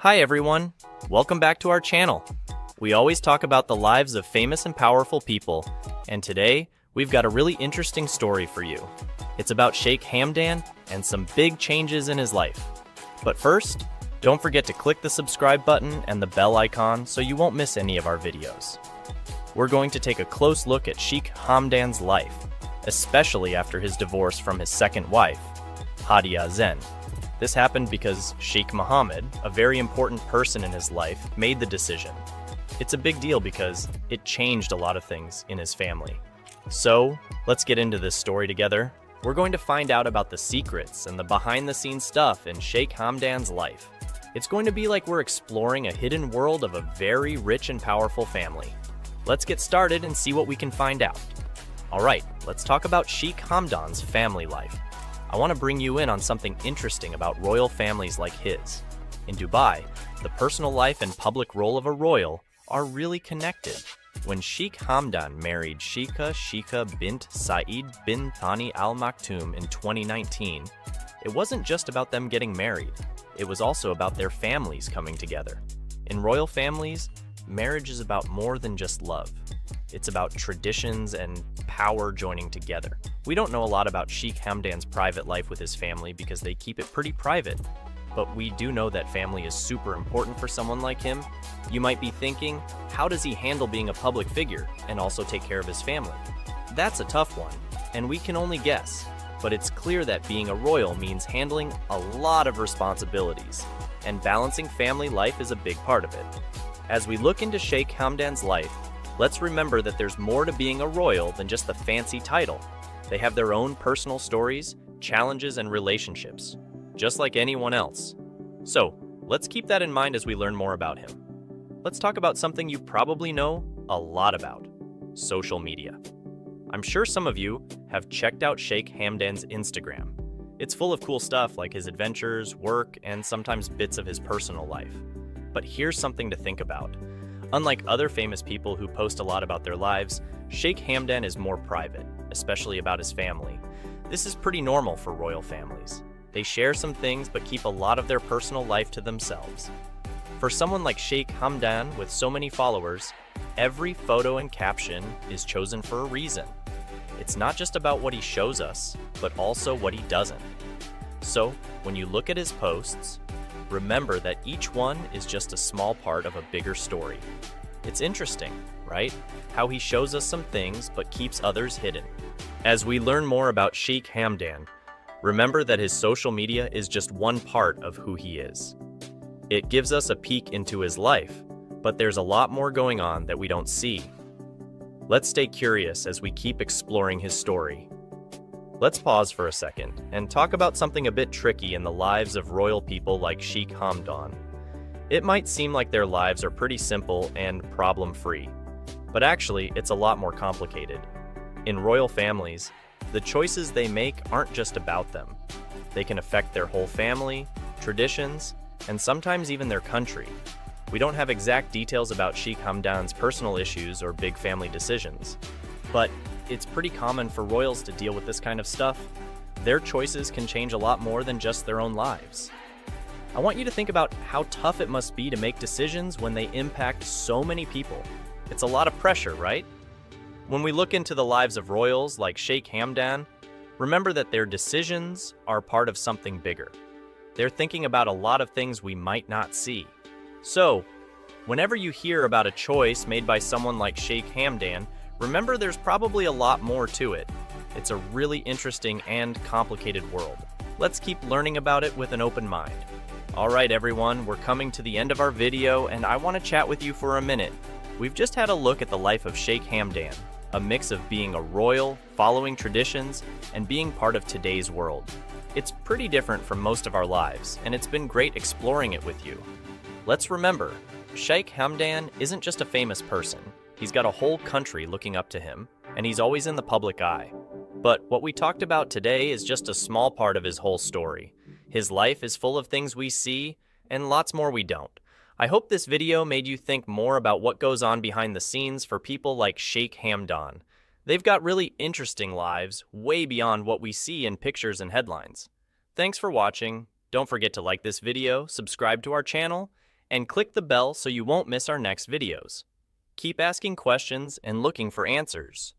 Hi everyone, welcome back to our channel. We always talk about the lives of famous and powerful people, and today we've got a really interesting story for you. It's about Sheikh Hamdan and some big changes in his life. But first, don't forget to click the subscribe button and the bell icon so you won't miss any of our videos. We're going to take a close look at Sheikh Hamdan's life, especially after his divorce from his second wife, Hadia Zen. This happened because Sheikh Mohammed, a very important person in his life, made the decision. It's a big deal because it changed a lot of things in his family. So, let's get into this story together. We're going to find out about the secrets and the behind-the-scenes stuff in Sheikh Hamdan's life. It's going to be like we're exploring a hidden world of a very rich and powerful family. Let's get started and see what we can find out. Alright, let's talk about Sheikh Hamdan's family life. I want to bring you in on something interesting about royal families like his. In Dubai, the personal life and public role of a royal are really connected. When Sheikh Hamdan married Sheikha bint Saeed bin Thani Al Maktoum in 2019, it wasn't just about them getting married, it was also about their families coming together. In royal families, marriage is about more than just love. It's about traditions and power joining together. We don't know a lot about Sheikh Hamdan's private life with his family because they keep it pretty private. But we do know that family is super important for someone like him. You might be thinking, how does he handle being a public figure and also take care of his family? That's a tough one, and we can only guess. But it's clear that being a royal means handling a lot of responsibilities, and balancing family life is a big part of it. As we look into Sheikh Hamdan's life, let's remember that there's more to being a royal than just the fancy title. They have their own personal stories, challenges, and relationships, just like anyone else. So, let's keep that in mind as we learn more about him. Let's talk about something you probably know a lot about: social media. I'm sure some of you have checked out Sheikh Hamdan's Instagram. It's full of cool stuff like his adventures, work, and sometimes bits of his personal life. But here's something to think about. Unlike other famous people who post a lot about their lives, Sheikh Hamdan is more private, especially about his family. This is pretty normal for royal families. They share some things but keep a lot of their personal life to themselves. For someone like Sheikh Hamdan with so many followers, every photo and caption is chosen for a reason. It's not just about what he shows us, but also what he doesn't. So, when you look at his posts, remember that each one is just a small part of a bigger story. It's interesting, right? How he shows us some things but keeps others hidden. As we learn more about Sheikh Hamdan, remember that his social media is just one part of who he is. It gives us a peek into his life, but there's a lot more going on that we don't see. Let's stay curious as we keep exploring his story. Let's pause for a second and talk about something a bit tricky in the lives of royal people like Sheikh Hamdan. It might seem like their lives are pretty simple and problem-free, but actually it's a lot more complicated. In royal families, the choices they make aren't just about them. They can affect their whole family, traditions, and sometimes even their country. We don't have exact details about Sheikh Hamdan's personal issues or big family decisions, but it's pretty common for royals to deal with this kind of stuff. Their choices can change a lot more than just their own lives. I want you to think about how tough it must be to make decisions when they impact so many people. It's a lot of pressure, right? When we look into the lives of royals like Sheikh Hamdan, remember that their decisions are part of something bigger. They're thinking about a lot of things we might not see. So, whenever you hear about a choice made by someone like Sheikh Hamdan, remember there's probably a lot more to it. It's a really interesting and complicated world. Let's keep learning about it with an open mind. Alright everyone, we're coming to the end of our video and I want to chat with you for a minute. We've just had a look at the life of Sheikh Hamdan, a mix of being a royal, following traditions, and being part of today's world. It's pretty different from most of our lives, and it's been great exploring it with you. Let's remember, Sheikh Hamdan isn't just a famous person. He's got a whole country looking up to him, and he's always in the public eye. But what we talked about today is just a small part of his whole story. His life is full of things we see, and lots more we don't. I hope this video made you think more about what goes on behind the scenes for people like Sheikh Hamdan. They've got really interesting lives, way beyond what we see in pictures and headlines. Thanks for watching. Don't forget to like this video, subscribe to our channel, and click the bell so you won't miss our next videos. Keep asking questions and looking for answers.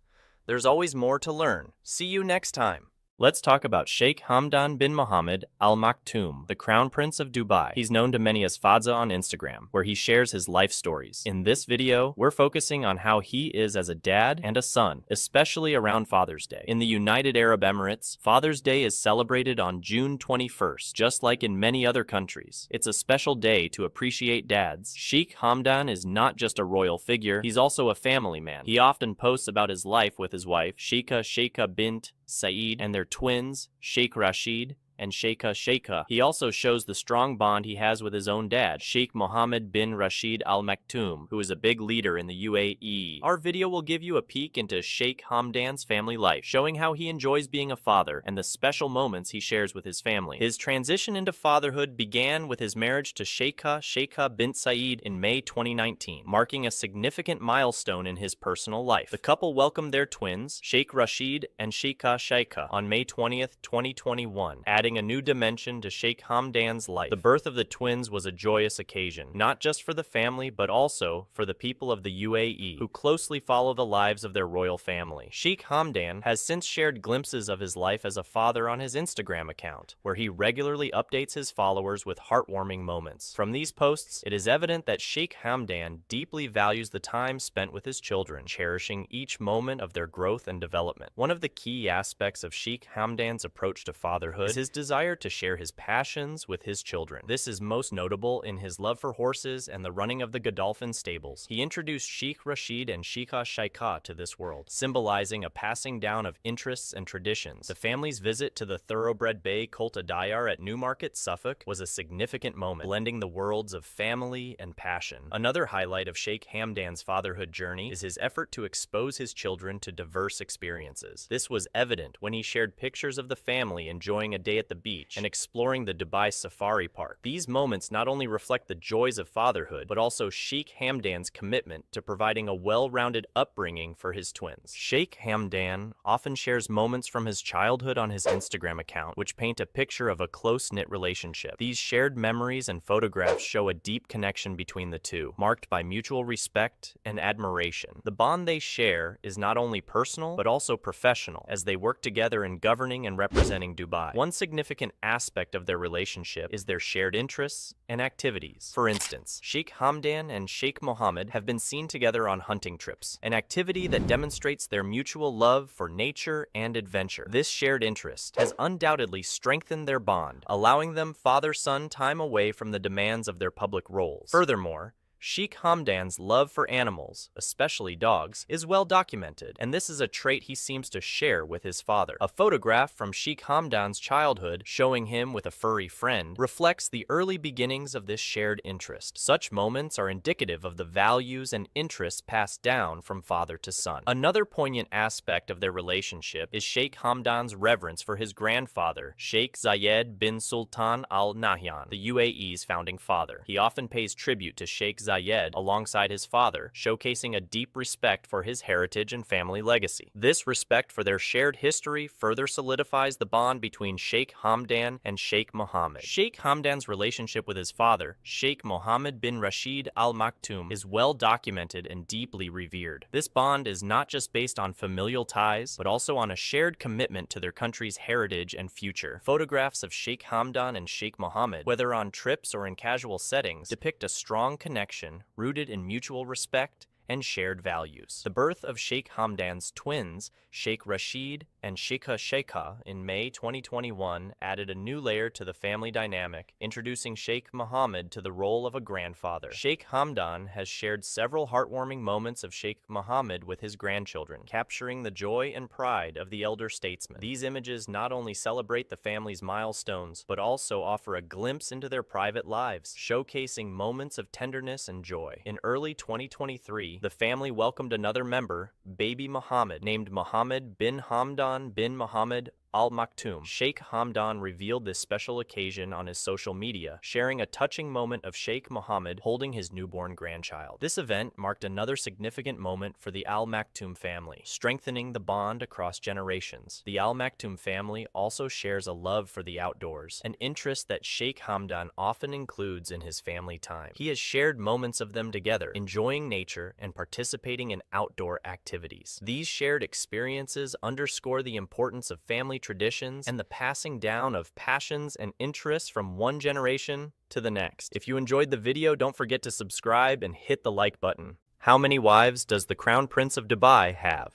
There's always more to learn. See you next time. Let's talk about Sheikh Hamdan bin Mohammed Al Maktoum, the Crown Prince of Dubai. He's known to many as Fazza on Instagram, where he shares his life stories. In this video, we're focusing on how he is as a dad and a son, especially around Father's Day. In the United Arab Emirates, Father's Day is celebrated on June 21st, just like in many other countries. It's a special day to appreciate dads. Sheikh Hamdan is not just a royal figure, he's also a family man. He often posts about his life with his wife, Sheikha bint Saeed, and their twins, Sheikh Rashid and Shaikha. He also shows the strong bond he has with his own dad, Sheikh Mohammed bin Rashid Al Maktoum, who is a big leader in the UAE. Our video will give you a peek into Sheikh Hamdan's family life, showing how he enjoys being a father and the special moments he shares with his family. His transition into fatherhood began with his marriage to Sheikha bint Saeed in May 2019, marking a significant milestone in his personal life. The couple welcomed their twins, Sheikh Rashid and Shaikha, on May 20th, 2021, adding a new dimension to Sheikh Hamdan's life. The birth of the twins was a joyous occasion, not just for the family, but also for the people of the UAE, who closely follow the lives of their royal family. Sheikh Hamdan has since shared glimpses of his life as a father on his Instagram account, where he regularly updates his followers with heartwarming moments. From these posts, it is evident that Sheikh Hamdan deeply values the time spent with his children, cherishing each moment of their growth and development. One of the key aspects of Sheikh Hamdan's approach to fatherhood is his desire to share his passions with his children. This is most notable in his love for horses and the running of the Godolphin stables. He introduced Sheikh Rashid and Shaikha to this world, symbolizing a passing down of interests and traditions. The family's visit to the thoroughbred bay Colt Adayar at Newmarket, Suffolk, was a significant moment, blending the worlds of family and passion. Another highlight of Sheikh Hamdan's fatherhood journey is his effort to expose his children to diverse experiences. This was evident when he shared pictures of the family enjoying a day at the beach and exploring the Dubai Safari Park. These moments not only reflect the joys of fatherhood, but also Sheikh Hamdan's commitment to providing a well-rounded upbringing for his twins. Sheikh Hamdan often shares moments from his childhood on his Instagram account, which paint a picture of a close-knit relationship. These shared memories and photographs show a deep connection between the two, marked by mutual respect and admiration. The bond they share is not only personal, but also professional, as they work together in governing and representing Dubai. One significant aspect of their relationship is their shared interests and activities. For instance, Sheikh Hamdan and Sheikh Mohammed have been seen together on hunting trips, an activity that demonstrates their mutual love for nature and adventure. This shared interest has undoubtedly strengthened their bond, allowing them father-son time away from the demands of their public roles. Furthermore, Sheikh Hamdan's love for animals, especially dogs, is well documented, and this is a trait he seems to share with his father. A photograph from Sheikh Hamdan's childhood showing him with a furry friend reflects the early beginnings of this shared interest. Such moments are indicative of the values and interests passed down from father to son. Another poignant aspect of their relationship is Sheikh Hamdan's reverence for his grandfather, Sheikh Zayed bin Sultan Al Nahyan, the UAE's founding father. He often pays tribute to Sheikh Zayed alongside his father, showcasing a deep respect for his heritage and family legacy. This respect for their shared history further solidifies the bond between Sheikh Hamdan and Sheikh Mohammed. Sheikh Hamdan's relationship with his father, Sheikh Mohammed bin Rashid Al Maktoum, is well documented and deeply revered. This bond is not just based on familial ties, but also on a shared commitment to their country's heritage and future. Photographs of Sheikh Hamdan and Sheikh Mohammed, whether on trips or in casual settings, depict a strong connection rooted in mutual respect and shared values. The birth of Sheikh Hamdan's twins, Sheikh Rashid and Shaikha, in May 2021 added a new layer to the family dynamic, introducing Sheikh Mohammed to the role of a grandfather. Sheikh Hamdan has shared several heartwarming moments of Sheikh Mohammed with his grandchildren, capturing the joy and pride of the elder statesman. These images not only celebrate the family's milestones, but also offer a glimpse into their private lives, showcasing moments of tenderness and joy. In early 2023, the family welcomed another member, baby Mohammed, named Mohammed bin Hamdan bin Mohammed Al Maktoum. Sheikh Hamdan revealed this special occasion on his social media, sharing a touching moment of Sheikh Mohammed holding his newborn grandchild. This event marked another significant moment for the Al Maktoum family, strengthening the bond across generations. The Al Maktoum family also shares a love for the outdoors, an interest that Sheikh Hamdan often includes in his family time. He has shared moments of them together, enjoying nature and participating in outdoor activities. These shared experiences underscore the importance of family traditions and the passing down of passions and interests from one generation to the next. If you enjoyed the video, don't forget to subscribe and hit the like button. How many wives does the Crown Prince of Dubai have?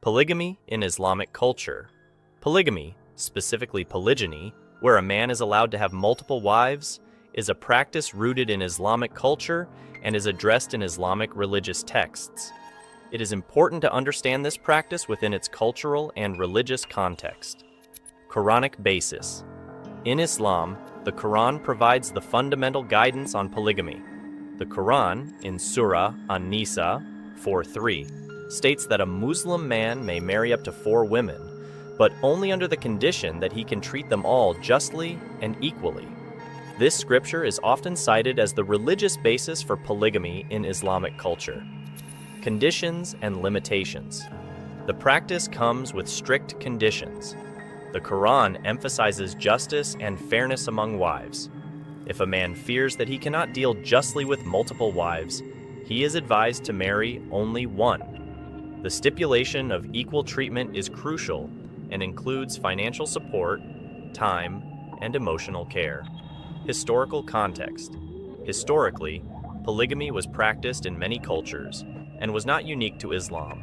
Polygamy in Islamic culture. Polygamy, specifically polygyny, where a man is allowed to have multiple wives, is a practice rooted in Islamic culture and is addressed in Islamic religious texts. It is important to understand this practice within its cultural and religious context. Quranic basis. In Islam, the Quran provides the fundamental guidance on polygamy. The Quran, in Surah An-Nisa 4:3, states that a Muslim man may marry up to 4 women, but only under the condition that he can treat them all justly and equally. This scripture is often cited as the religious basis for polygamy in Islamic culture. Conditions and limitations. The practice comes with strict conditions. The Quran emphasizes justice and fairness among wives. If a man fears that he cannot deal justly with multiple wives, he is advised to marry only one. The stipulation of equal treatment is crucial and includes financial support, time, and emotional care. Historical context. Historically, polygamy was practiced in many cultures and was not unique to Islam.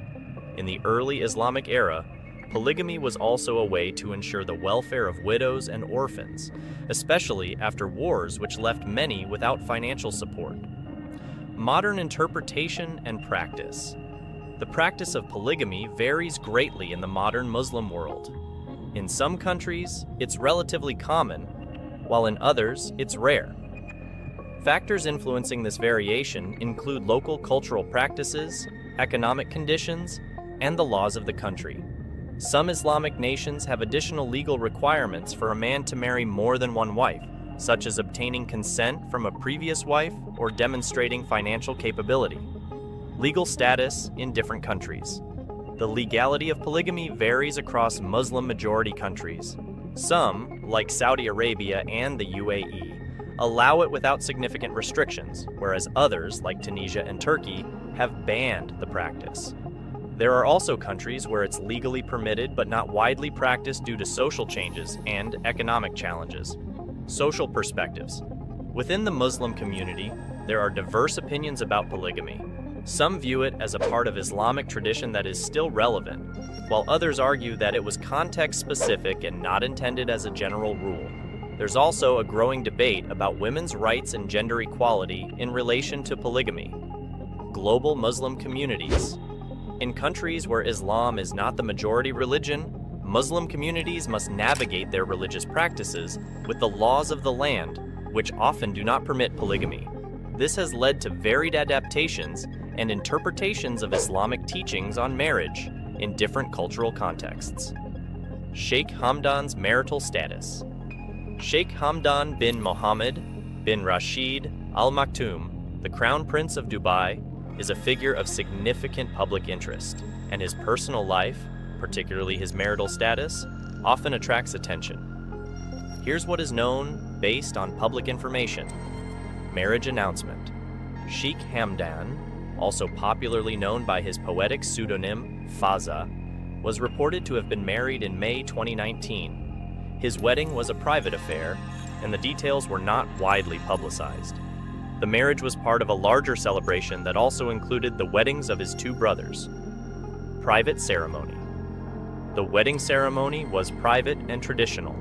In the early Islamic era, polygamy was also a way to ensure the welfare of widows and orphans, especially after wars which left many without financial support. Modern interpretation and practice. The practice of polygamy varies greatly in the modern Muslim world. In some countries, it's relatively common, while in others, it's rare. Factors influencing this variation include local cultural practices, economic conditions, and the laws of the country. Some Islamic nations have additional legal requirements for a man to marry more than one wife, such as obtaining consent from a previous wife or demonstrating financial capability. Legal status in different countries. The legality of polygamy varies across Muslim-majority countries. Some, like Saudi Arabia and the UAE, allow it without significant restrictions, whereas others, like Tunisia and Turkey, have banned the practice. There are also countries where it's legally permitted but not widely practiced due to social changes and economic challenges. Social perspectives. Within the Muslim community, there are diverse opinions about polygamy. Some view it as a part of Islamic tradition that is still relevant, while others argue that it was context-specific and not intended as a general rule. There's also a growing debate about women's rights and gender equality in relation to polygamy. Global Muslim communities. In countries where Islam is not the majority religion, Muslim communities must navigate their religious practices with the laws of the land, which often do not permit polygamy. This has led to varied adaptations and interpretations of Islamic teachings on marriage in different cultural contexts. Sheikh Hamdan's marital status. Sheikh Hamdan bin Mohammed bin Rashid Al Maktoum, the Crown Prince of Dubai, is a figure of significant public interest, and his personal life, particularly his marital status, often attracts attention. Here's what is known based on public information. Marriage announcement. Sheikh Hamdan, also popularly known by his poetic pseudonym Fazza, was reported to have been married in May 2019. His wedding was a private affair, and the details were not widely publicized. The marriage was part of a larger celebration that also included the weddings of his 2 brothers. Private ceremony. The wedding ceremony was private and traditional.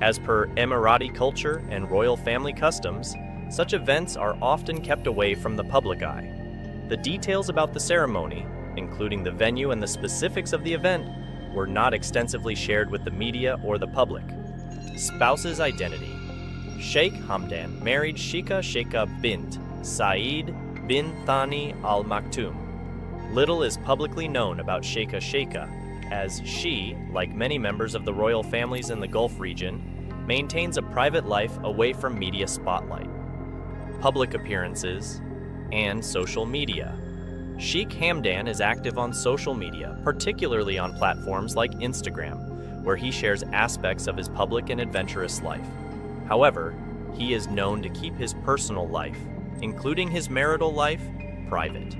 As per Emirati culture and royal family customs, such events are often kept away from the public eye. The details about the ceremony, including the venue and the specifics of the event, were not extensively shared with the media or the public. Spouse's identity. Sheikh Hamdan married Shaikha bint Saeed bin Thani Al Maktoum. Little is publicly known about Shaikha. as she, like many members of the royal families in the Gulf region, maintains a private life away from media spotlight, public appearances, and social media. Sheikh Hamdan is active on social media, particularly on platforms like Instagram, where he shares aspects of his public and adventurous life. However, he is known to keep his personal life, including his marital life, private.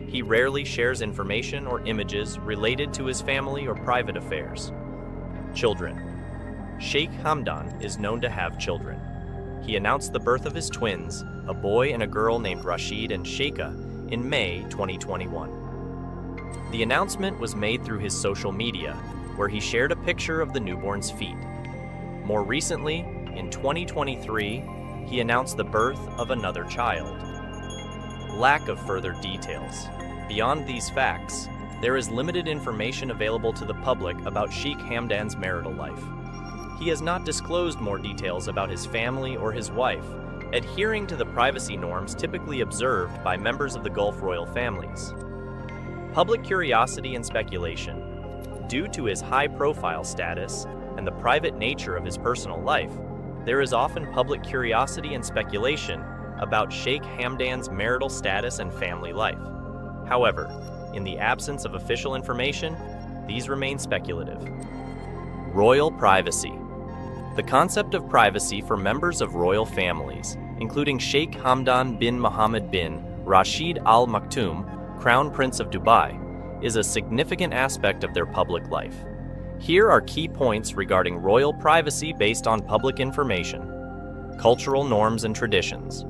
He rarely shares information or images related to his family or private affairs. Children. Sheikh Hamdan is known to have children. He announced the birth of his twins, a boy and a girl named Rashid and Shaikha, in May 2021. The announcement was made through his social media, where he shared a picture of the newborn's feet. More recently, in 2023, he announced the birth of another child. Lack of further details. Beyond these facts, there is limited information available to the public about Sheikh Hamdan's marital life. He has not disclosed more details about his family or his wife, adhering to the privacy norms typically observed by members of the Gulf royal families. Public curiosity and speculation. Due to his high-profile status and the private nature of his personal life, there is often public curiosity and speculation about Sheikh Hamdan's marital status and family life. However, in the absence of official information, these remain speculative. Royal privacy. The concept of privacy for members of royal families, including Sheikh Hamdan bin Mohammed bin Rashid Al Maktoum, Crown Prince of Dubai, is a significant aspect of their public life. Here are key points regarding royal privacy based on public information. Cultural norms and traditions.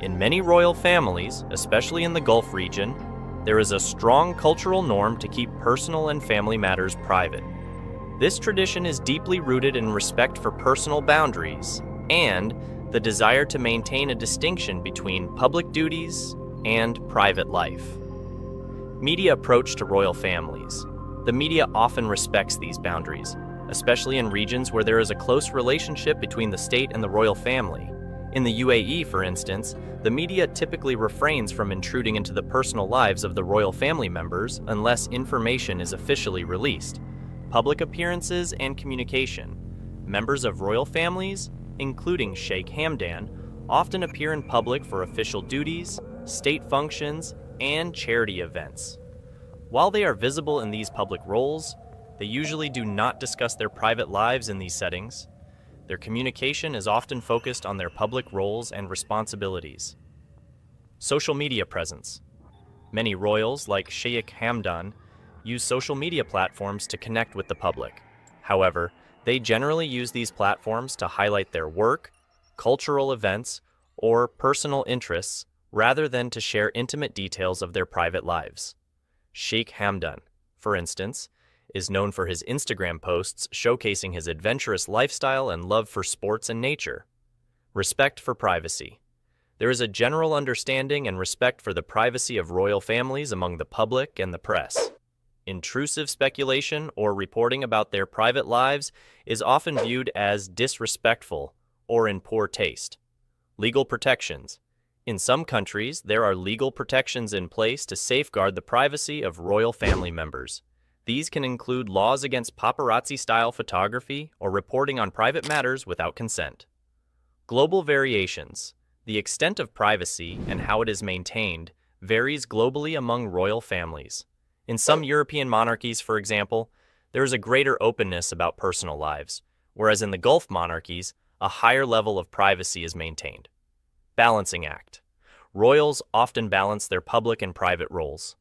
In many royal families, especially in the Gulf region, there is a strong cultural norm to keep personal and family matters private. This tradition is deeply rooted in respect for personal boundaries and the desire to maintain a distinction between public duties and private life. Media approach to royal families. The media often respects these boundaries, especially in regions where there is a close relationship between the state and the royal family. In the UAE, for instance, the media typically refrains from intruding into the personal lives of the royal family members unless information is officially released. Public appearances and communication. Members of royal families, including Sheikh Hamdan, often appear in public for official duties, state functions, and charity events. While they are visible in these public roles, they usually do not discuss their private lives in these settings. Their communication is often focused on their public roles and responsibilities. Social media presence. Many royals, like Sheikh Hamdan, use social media platforms to connect with the public. However, they generally use these platforms to highlight their work, cultural events, or personal interests rather than to share intimate details of their private lives. Sheikh Hamdan, for instance, is known for his Instagram posts showcasing his adventurous lifestyle and love for sports and nature. Respect for privacy. There is a general understanding and respect for the privacy of royal families among the public and the press. Intrusive speculation or reporting about their private lives is often viewed as disrespectful or in poor taste. Legal protections. In some countries, there are legal protections in place to safeguard the privacy of royal family members. These can include laws against paparazzi-style photography or reporting on private matters without consent. Global variations. The extent of privacy and how it is maintained varies globally among royal families. In some European monarchies, for example, there is a greater openness about personal lives, whereas in the Gulf monarchies, a higher level of privacy is maintained. Balancing act. Royals often balance their public and private roles.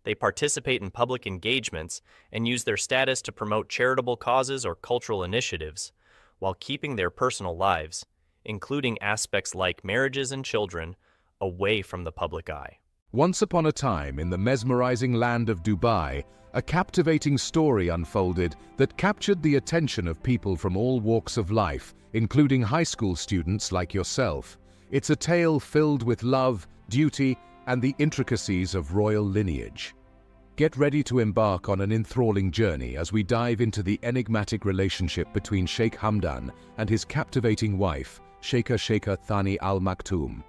They participate in public engagements and use their status to promote charitable causes or cultural initiatives, while keeping their personal lives, including aspects like marriages and children, away from the public eye. Once upon a time, in the mesmerizing land of Dubai, a captivating story unfolded that captured the attention of people from all walks of life, including high school students like yourself. It's a tale filled with love, duty, and the intricacies of royal lineage. Get ready to embark on an enthralling journey as we dive into the enigmatic relationship between Sheikh Hamdan and his captivating wife, Shaikha Thani Al Maktoum.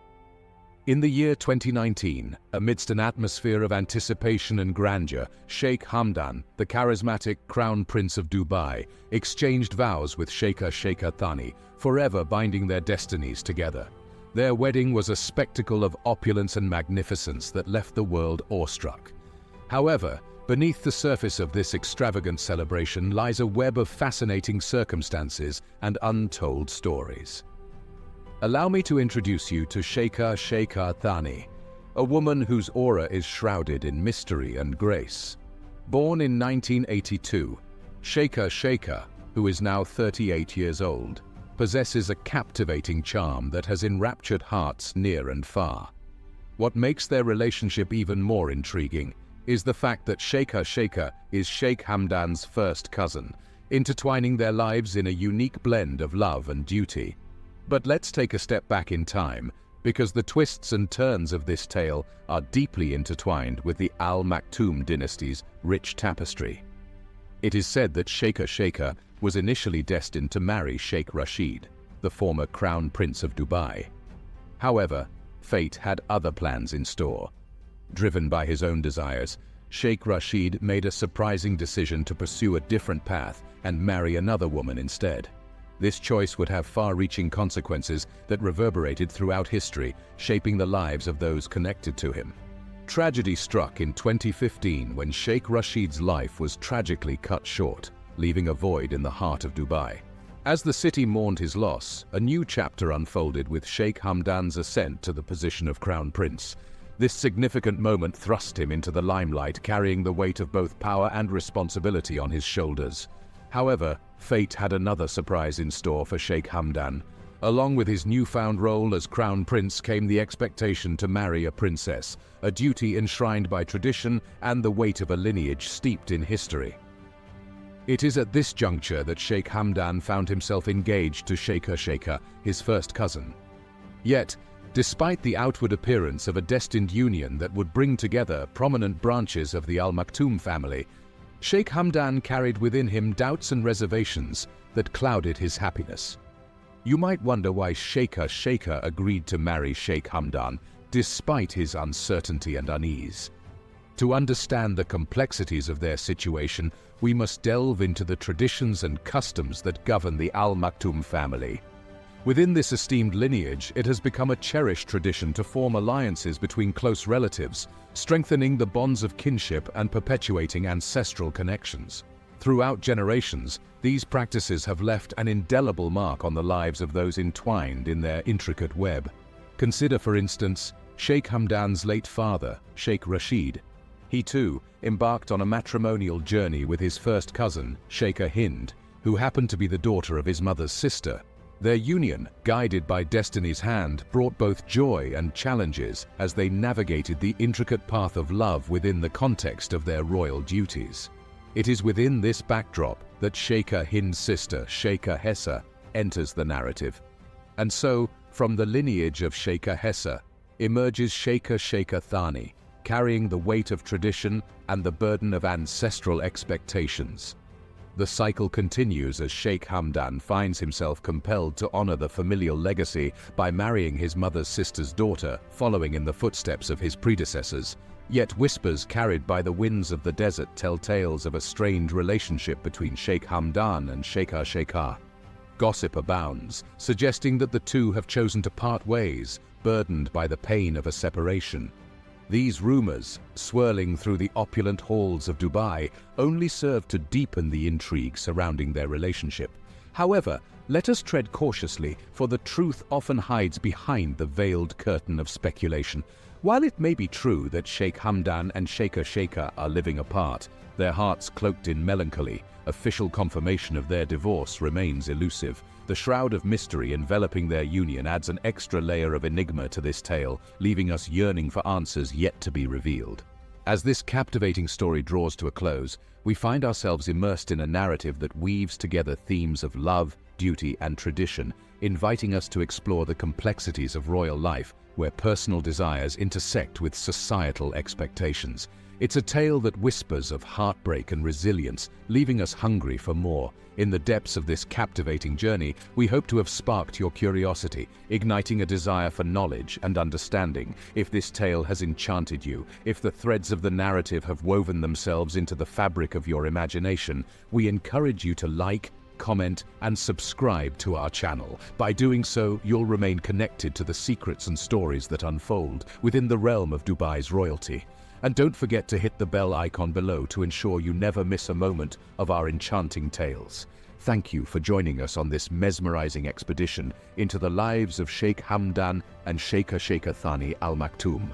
In the year 2019, amidst an atmosphere of anticipation and grandeur, Sheikh Hamdan, the charismatic Crown Prince of Dubai, exchanged vows with Shaikha Thani, forever binding their destinies together. Their wedding was a spectacle of opulence and magnificence that left the world awestruck. However, beneath the surface of this extravagant celebration lies a web of fascinating circumstances and untold stories. Allow me to introduce you to Shaikha Thani, a woman whose aura is shrouded in mystery and grace. Born in 1982, Shaikha, who is now 38 years old, possesses a captivating charm that has enraptured hearts near and far. What makes their relationship even more intriguing is the fact that Shaikha is Sheikh Hamdan's first cousin, intertwining their lives in a unique blend of love and duty. But let's take a step back in time, because the twists and turns of this tale are deeply intertwined with the Al Maktoum dynasty's rich tapestry. It is said that Shaikha was initially destined to marry Sheikh Rashid, the former Crown Prince of Dubai. However, fate had other plans in store. Driven by his own desires, Sheikh Rashid made a surprising decision to pursue a different path and marry another woman instead. This choice would have far-reaching consequences that reverberated throughout history, shaping the lives of those connected to him. Tragedy struck in 2015 when Sheikh Rashid's life was tragically cut short, leaving a void in the heart of Dubai. As the city mourned his loss, a new chapter unfolded with Sheikh Hamdan's ascent to the position of Crown Prince. This significant moment thrust him into the limelight, carrying the weight of both power and responsibility on his shoulders. However, fate had another surprise in store for Sheikh Hamdan. Along with his newfound role as Crown Prince came the expectation to marry a princess, a duty enshrined by tradition and the weight of a lineage steeped in history. It is at this juncture that Sheikh Hamdan found himself engaged to Shaikha, his first cousin. Yet, despite the outward appearance of a destined union that would bring together prominent branches of the Al Maktoum family, Sheikh Hamdan carried within him doubts and reservations that clouded his happiness. You might wonder why Shaikha agreed to marry Sheikh Hamdan despite his uncertainty and unease. To understand the complexities of their situation, we must delve into the traditions and customs that govern the Al Maktoum family. Within this esteemed lineage, it has become a cherished tradition to form alliances between close relatives, strengthening the bonds of kinship and perpetuating ancestral connections. Throughout generations, these practices have left an indelible mark on the lives of those entwined in their intricate web. Consider, for instance, Sheikh Hamdan's late father, Sheikh Rashid. He too embarked on a matrimonial journey with his first cousin, Sheikha Hind, who happened to be the daughter of his mother's sister. Their union, guided by destiny's hand, brought both joy and challenges as they navigated the intricate path of love within the context of their royal duties. It is within this backdrop that Sheikha Hind's sister, Shaikha enters the narrative. And so, from the lineage of Shaikha emerges Shaikha Thani, carrying the weight of tradition and the burden of ancestral expectations. The cycle continues as Sheikh Hamdan finds himself compelled to honor the familial legacy by marrying his mother's sister's daughter, following in the footsteps of his predecessors. Yet whispers carried by the winds of the desert tell tales of a strained relationship between Sheikh Hamdan and Shaikha. Gossip abounds, suggesting that the two have chosen to part ways, burdened by the pain of a separation. These rumors, swirling through the opulent halls of Dubai, only serve to deepen the intrigue surrounding their relationship. However, let us tread cautiously, for the truth often hides behind the veiled curtain of speculation. While it may be true that Sheikh Hamdan and Shaikha are living apart, their hearts cloaked in melancholy, official confirmation of their divorce remains elusive. The shroud of mystery enveloping their union adds an extra layer of enigma to this tale, leaving us yearning for answers yet to be revealed. As this captivating story draws to a close, we find ourselves immersed in a narrative that weaves together themes of love, duty, and tradition, inviting us to explore the complexities of royal life, where personal desires intersect with societal expectations. It's a tale that whispers of heartbreak and resilience, leaving us hungry for more. In the depths of this captivating journey, we hope to have sparked your curiosity, igniting a desire for knowledge and understanding. If this tale has enchanted you, if the threads of the narrative have woven themselves into the fabric of your imagination, we encourage you to like, comment, and subscribe to our channel. By doing so, you'll remain connected to the secrets and stories that unfold within the realm of Dubai's royalty. And don't forget to hit the bell icon below to ensure you never miss a moment of our enchanting tales. Thank you for joining us on this mesmerizing expedition into the lives of Sheikh Hamdan and Shaikha Thani Al Maktoum.